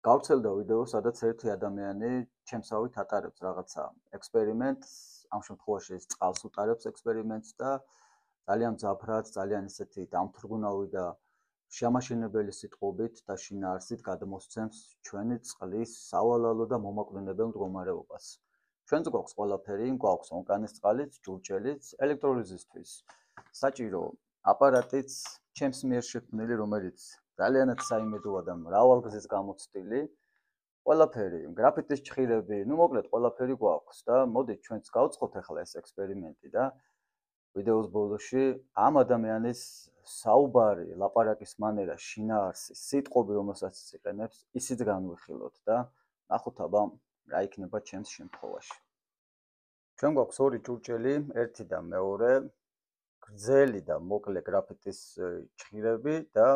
გავრცელდა ვიდეო, სადაც ერთი ადამიანი ჩემსავით ატარებს რაღაცა ექსპერიმენტს, ამ შემთხვევაში ის წყალს უტარებს ექსპერიმენტს და ძალიან მძაფრად, ძალიან ისეთი დამთრგუნავი და შემაშინებელი სიტყვებით და შინაარსით გადმოსცემს ჩვენი წყლის სავალალო და მომაკვდინებელ მდგომარეობას. ჩვენც გვაქვს ყველაფერი, გვაქვს ონკანის წყალიც, ჭურჭელიც, ელექტროლიზისთვის. საჭირო აპარატიც ჩემს მიერ შექმნილი, რომელიც ძალიანაც საიმედოა და მრავალგზის გამოცდილი. ყველაფერი, გრაფიტის ჭხირები, მოკლედ ყველაფერი გვაქვს და მოდით ჩვენც გავწყოთ ახლა ეს ექსპერიმენტი და ვიდეოს ბოლოში ამ ადამიანის საუბარი, ლაპარაკის მანერა, შინაარსი, სიტყვები, რომელსაც იყენებს, ისიც განვიხილოთ და ნახოთ აბა რა იქნება ჩემს შემთხვევაში. ჩვენ გვაქვს ორი ჭურჭელი, ერთი და მეორე, გრძელი და მოკლე გრაფიტის ჭხირები და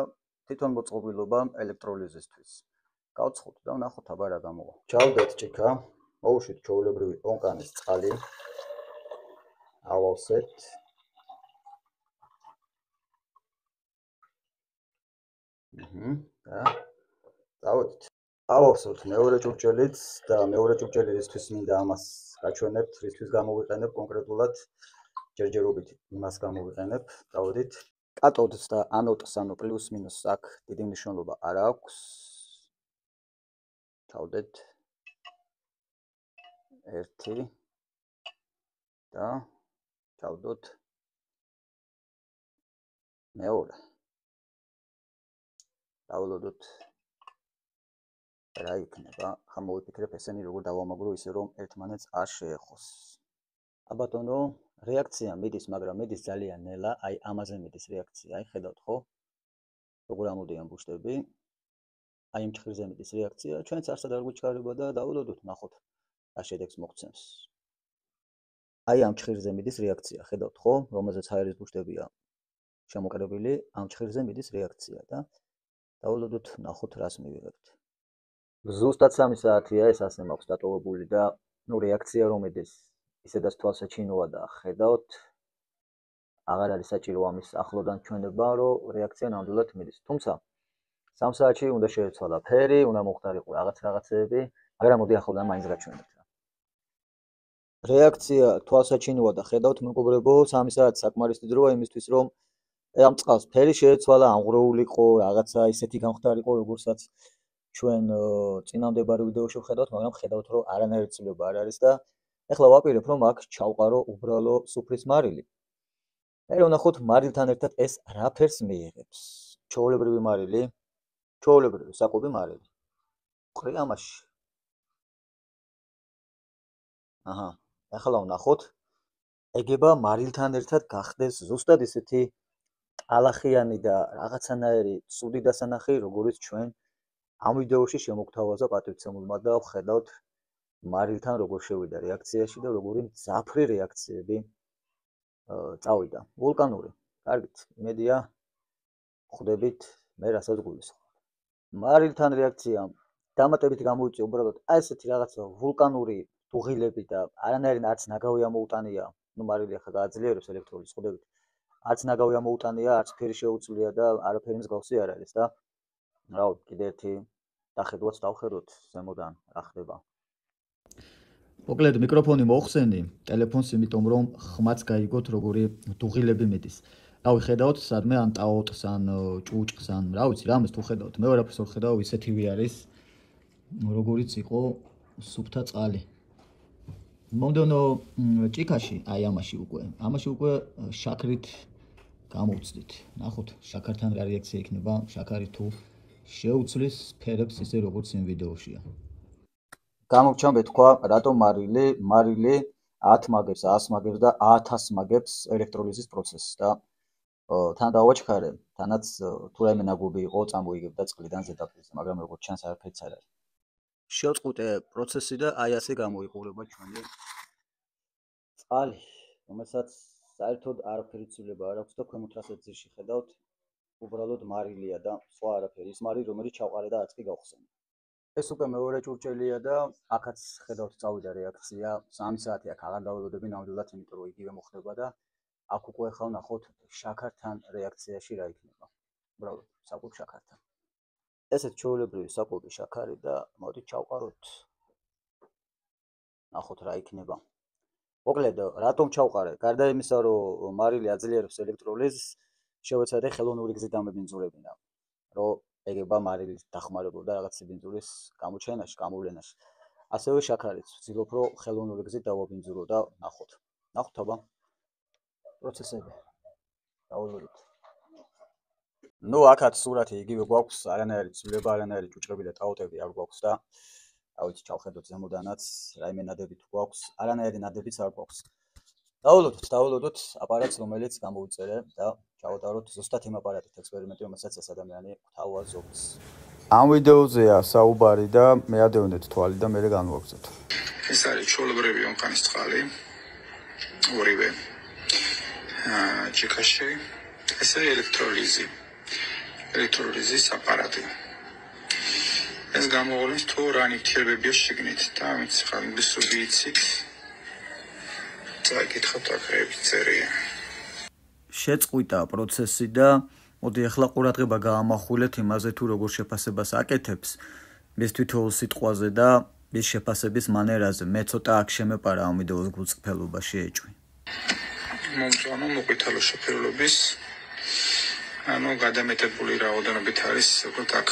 თვითონ მოწყობილობა ელექტროლიზისთვის. გავცხოთ და ვნახოთ აბა რა გამოვა. ჩავდეთ ჭიქა, მოვუშვით ჩვეულებრივი ონკანის წყალი. ავავსეთ. და დავედით. ავავსოთ მეორე ჭურჭელიც და მეორე ჭურჭელი რისთვის მინდა ამას გაჩვენებთ, რისთვის გამოვიყენებ კონკრეტულად ჯერჯერობით იმას გამოვიყენებ. დავედით. კატოდს და ანოდს, ანუ პლუს მინუს აქ დიდი მნიშვნელობა არ აქვს. ჩავდეთ. ერთი და ჩავდოთ მეორე. დავალოდოთ რა იქნება, ხა მოვიფიქრებ ესენი როგორ დავამაგრო ისე რომ ერთმანეთს არ შეეხოს. აბატონო, რეაქცია მიდის, მაგრამ მიდის ძალიან ნელა, აი ამაზე მიდის რეაქცია, აი ხედავთ ხო? როგორ ამოდიან ბუშტები. აი ამ ჭხირზე მიდის რეაქცია, ჩვენც არსად არ გვიჩქარება და დავალოდოთ, ნახოთ რა შედეგს მოგცემს. აი ამ ჭხირზე მიდის რეაქცია, ხედავთ ხო? რომელზეც ჰაერის ბუშტებია შემოკრებილი, ამ ჭხირზე მიდის რეაქცია და დავალოდოთ, ნახოთ რას მივიღებთ. ზუსტად 3 საათია ეს ასე მაქვს დატოვებული და ნუ რეაქცია რომ მიდის, ისედაც თვალსაჩინოა და ხედავთ, აღარ არის საჭირო ამის ახლოდან ჩვენება, რომ რეაქცია ნამდვილად მიდის. თუმცა 3 საათში უნდა შეეცვალა ფერი, უნდა მოხდარიყო რაღაცეები, მაგრამ მოდი ახლოდან მაინც გაჩვენებთ. რეაქცია თვალსაჩინოა და ხედავთ მეგობრებო, 3 საათი საკმარისი დროა იმისთვის, რომ ამ წყალს ფერი შეეცვალა, ამღრეულიყო, რაღაცა ისეთი გამხდარიყო, როგორცაც ჩვენ წინამდებარე ვიდეოში ვხედავთ, მაგრამ ხედავთ, რომ არანაირი ცვლილება არ არის და ეხლა ვაპირებ, რომ აქ ჩავყარო უბრალო სუფრის მარილი. მე ვნახოთ მარილთან ერთად ეს რა ფერს მიიღებს. ჩვეულებრივი მარილი, ჩვეულებრივი საკვები მარილი. ხრი ამაში. აჰა, ეხლა ვნახოთ. ეგება მარილთან ერთად გახდეს ზუსტად ისეთი ტალახიანი და რაღაცანაირი ცუდი დასანახი, როგორც ჩვენ ამ ვიდეოში შემოგთავაზა პატივცემულმა და ვხედავთ მარილთან როგორ შევიდა რეაქციაში და როგორი მძაფრი რეაქციები წავიდა. ვულკანური. კარგით, იმედია ხვდებით მე რასაც გულისხმობ. მარილთან რეაქცია დამატებით გამოვიწვია უბრალოდ აი ესეთი რაღაცა ვულკანური დუღილები და არანაირი არც ნაგავი ამოუტანია. ნუ მარილი ახლა გააძლიერებს ელექტროლის, ხვდებით. არც ნაგავი ამოუტანია, არც ფერი შეუწვლია და არაფერი მსგავსი არ არის და რა ვიცი, კიდე ერთი დახედვაც დავხედოთ ზემოდან რა ხდება. მოკლედ მიკროფონი მოხსენი ტელეფონს, იმიტომ რომ ხმაც გაიგოთ როგორი დუღილები მიდის. რავი, ხედავთ სადმე ან ტაოტს ან ჭუჭყს ან რა ვიცი, რამეს თუ ხედავთ, მე ვერაფერს ვერ ხედავ, ისეთივე არის როგორიც იყო სუფთა წყალი. მომდენო ჭიქაში, აი ამაში უკვე შაქრით გამოვცდით. ნახოთ, შაქართან რა რეაქცია იქნება, შაქარი თუ შეუცვლის ფერებს ისე როგორც იმ ვიდეოშია. გამოვჩა მეთქვა, რატომ მარილი 10 მაგებს, 100 მაგებს და 1000 მაგებს ელექტროლიზის პროცესს და თან დავაჩქარე, თანაც თუ რაიმე ნაგობი იყო, წამოიგებდა წყლიდან ზედაპირზე, მაგრამ როგორც ჩანს არაფერიც არ არის. შევწყვიტე პროცესი და აი ასე გამოიყურება ჩვენი წყალი, რომელსაც საერთოდ არაფერი ცვლილება არ აქვს და ქვემოთ რასაც ძირში ხედავთ, უბრალოდ მარილია და სხვა არაფერი. ის მარილი, რომელიც ჩავყარე და არც კი გავხსენე. ეს უკვე მეორე ჭურჭელია და აქაც ხედავთ წავიდა რეაქცია. 3 საათი აქ აღარ დაველოდები ნამდვილად, იმიტომ რომ იგივე მოხდება და აქ უკვე ხალ ნახოთ შაქართან რეაქციაში რა იქნება. უბრალოდ საკვებ შაქართან. ესეთ ჩვეულებრივი საკულტი შაქარი და მოდით ჩავყაროთ. ნახოთ რა იქნება. მოკლედ, რატომ ჩავყარე? გარდა იმისა, რომ მარილი აძლიერებს ელექტროლიზს, შევეცადე ხელოვნური გზით დამებინძურებინა, რომ ეგება მარილის დახმარებოდა რაღაც სიბინძურის გამოჩენაში, გამოვლენაში. ასევე შაქარიც ვცდილობ, რომ ხელოვნური გზით დავაბინძურო და ნახოთ. ნახოთ აბა პროცესები. დაულოდოთ. ნუ აქაც სურათი იგივე გვაქვს, არანაირი ცვლილება, არანაირი ჭუჭყები და ტაოტები არ გვაქვს და ავით ჩავხედოთ ზემოდანაც, რაიმე ნადები თუ გვაქვს, არანაირი ნადებიც არ გვაქვს. დაულოდოთ აპარატს, რომელიც გამოვიწერე და ჩავატაროთ ზუსტად იმ აპარატით ექსპერიმენტი, რომელსაც ეს ადამიანი გვთავაზობს. ამ ვიდეოზეა საუბარი და მეადევნეთ თვალი და მერე განვაგრძოთ. ეს არის ჩვეულებრივი ონკანის წყალი, ორივე ჯიქაში. ეს არის ელექტროლიზის აპარატი. ეს გამოვლენს თუ რა ნივთიერებებია შიგნით და ამით ხარ ინგლისური იცით. წაიკითხოთ აქ რეფერენცია. შეწყვიტა პროცესი და მოდი ახლა ყურადღება გაამახვილეთ იმაზე თუ როგორ შეფასებას აკეთებს მის თვითოულ სიტყვაზე და მის შეფასების მანერაზე. მე ცოტა აქ შემეპარა ამ ვიდეოს გულწრფელობა შეეჭვი. მომწვანო მოყვითალო შეფერილობის გადამეტებული რაოდენობით არის უბრალოდ აქ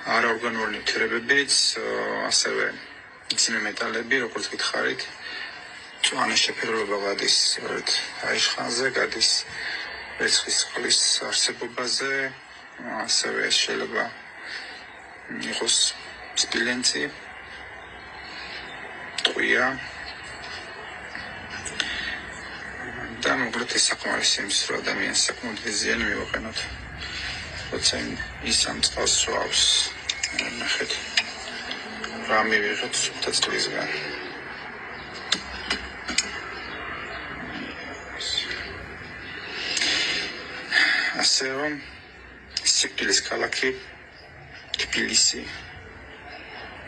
არაორგანული ნივთიერებებიც, ასევე მძიმე მეტალები, როგორც გითხარით. მწვანე შეფერილობა გადის აიშხანზე, გადის ვერცხლის წყლის არსებობაზე, ასევე შეიძლება იყოს სპილენცი, ტყვია და მოკლედ ეს საკმარისი იმის, რომ ადამიანს საკმაოდ ზიანი მივაყენოთ. როცა ის ამ წყალს სვავს, ნახეთ, რა მივიღეთ სუფთა წყლისგან. ასე რომ სიკვდილის ქალაქი თბილისი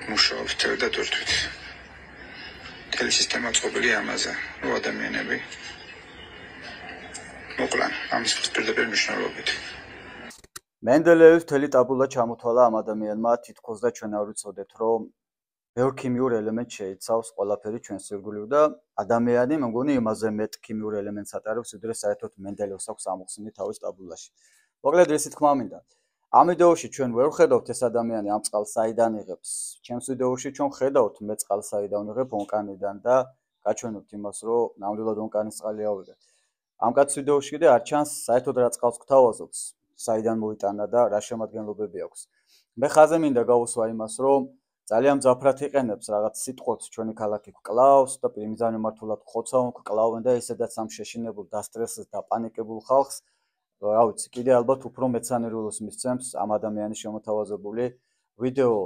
მუშაობს და თურთვით. მთელი სისტემა წყობილია ამაზე, რომ ადამიანები მოკლან ამის პირდაპირ მნიშვნელობით. მენდელეევის მთელი ტაბულა ჩამოთვალა ამ ადამიანმა, თითქოს და ჩვენ არ ვიცოდეთ, რომ ბევრ ქიმიურ ელემენტს შეიცავს ყველაფერი ჩვენს ირგვლივ და ადამიანი, მე მგონი, იმაზე მეტ ქიმიურ ელემენტს ატარებს, ვიდრე საერთოდ მენდელევს აქვს ამოხსნილი თავის ტაბულაში. მოკლედ, ესე თქმა მინდა. ამ ვიდეოში ჩვენ ვერ ვხედავთ ეს ადამიანი ამ წყალს საიდან იღებს. ჩემს ვიდეოში ჩვენ ხედავთ მე წყალს საიდან ვიღებ ონკანიდან და გაჩვენებთ იმას, რომ ნამდვილად ონკანის წყალი ავიღებ. ამ კაც ვიდეოში კიდე არ ჩანს საერთოდ რა წყალს გვთავაზობს, საიდან მოიტანა და რა შემადგენლობები აქვს. მე ხაზე მინდა გავუსვა იმას, რომ ძალიან მძაფრად იყენებს რაღაც სიტყვებს ჩვენი ქალაქი გკლავს და მიზანი მართულად ხოცავენ გკლავენ და ისედაც ამ შეშინებულ დასტრესს და პანიკებულ ხალხს რა ვიცი, კიდე ალბათ უფრო მეცანერულოს მისცემს ამ ადამიანის შემოთავაზებული ვიდეო.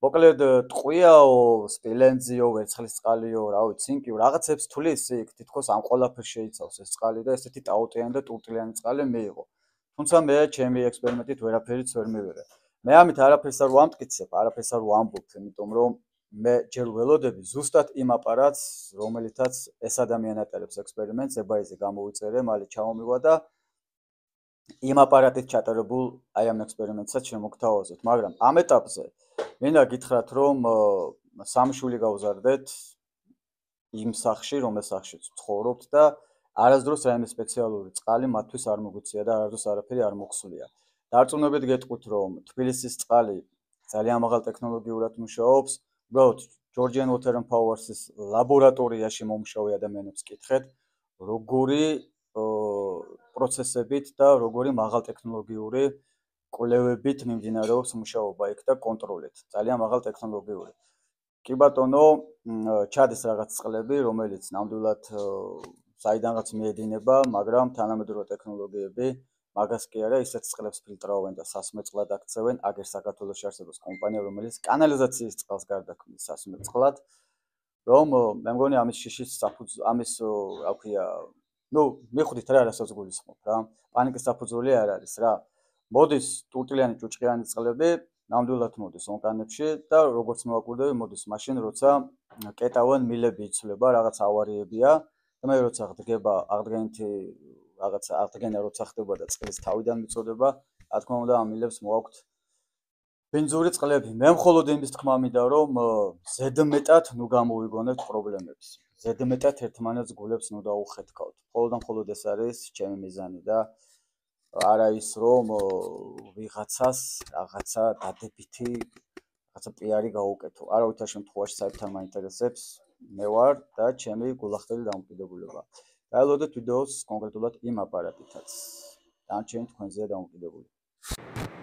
მოკლედ, ტყვიაო, სპილენძიო, ვერცხლის წყალიო, რა ვიცი, ინკიო, რაღაცებს თulis იქ, თითქოს ამ ყველაფერს შეიცავს ეს წყალი და ესეთი ტაუტიანი და ტურტლიანი წყალი მიიღო. თუმცა მე ჩემი ექსპერიმენტით ვერაფერიც ვერ მივიღე. მე ამით არაფერს არ ვამტკიცებ, არაფერს არ ვამბობ, იმიტომ რომ მე ჯერ ველოდები ზუსტად იმ აპარატს, რომელიცაც ეს ადამიანი ატარებს ექსპერიმენტს, ებაიზე გამოვიწერე, მალე ჩამომივა და იმ აპარატით ჩატარებულ აი ამ ექსპერიმენტსაც შემოგთავაზეთ, მაგრამ ამ ეტაპზე მინდა გითხრათ, რომ სამი შვილი გავზარდეთ იმ სახლში, რომელს სახლშიც ვცხოვრობთ და არასდროს რაიმე სპეციალური წყალი მათთვის არ მოგვიწია და არასდროს არაფერი არ მოხსულია. დარწმუნებით გეტყვით, რომ თბილისის წყალი ძალიან მაღალ ტექნოლოგიურად მუშაობს. უბრალოდ Georgian Water and Power-ის ლაბორატორიაში მომუშავე ადამიანებს კითხეთ, როგორი პროცესებით და როგორი მაღალ ტექნოლოგიური კვლევებით მიმდინარეობს მუშაობა იქ და კონტროლით. ძალიან მაღალ ტექნოლოგიური. კი ბატონო, ჩადის რაღაც წყლები, რომელიც ნამდვილად საიდანაც მიედინება, მაგრამ თანამედროვე ტექნოლოგიები მაგას კი არა, ისეთ წყლებს ფილტრავენ და სასმელ წყლად აქცევენ. აგერ საქართველოში არსებობს კომპანია, რომელიც კანალიზაციის წყალს გარდაქმნის სასმელ წყლად, რომ მე მგონი ამის შიშის ამის რა ქვია, ნუ მიხვდით რა რასაც გულისხმობ რა. პანიკის საფუძველი არ არის რა. მოდის ტურტლიანი ჭუჭყიანი წყლები, ნამდვილად მოდის ონკანებში და როგორც მოვაკვირდები, მოდის მაშინ, როცა კეტავენ მილები იცვლება, რაღაც ავარიებია და მე როცა ღდგება აღდგენითი რაღაც აღდგენა როცა ხდება და წყლის თავიდან მიწოდება, რა თქმა უნდა ამ მილებს მოაქვთ ბენზური წყლები. მე მხოლოდ იმის თქმა მინდა, რომ ზედმეტად ნუ გამოვიგონებთ პრობლემებს. ზედმეტად ერთმანეთს გულებს ნუ დაუხეთქავთ. მხოლოდ და მხოლოდ ეს არის ჩემი მიზანი და არა ის რომ ვიღაცას რაღაცა დადებითი რაღაცა პიარი გაუკეთო. არავითარ შემთხვევაში საერთოდ მაინტერესებს მე ვარ და ჩემი გულახდელი დამოკიდებულება. დაელოდეთ ვიდეოს კონკრეტულად იმ აპარატითაც. დანარჩენი თქვენზეა დამოკიდებული.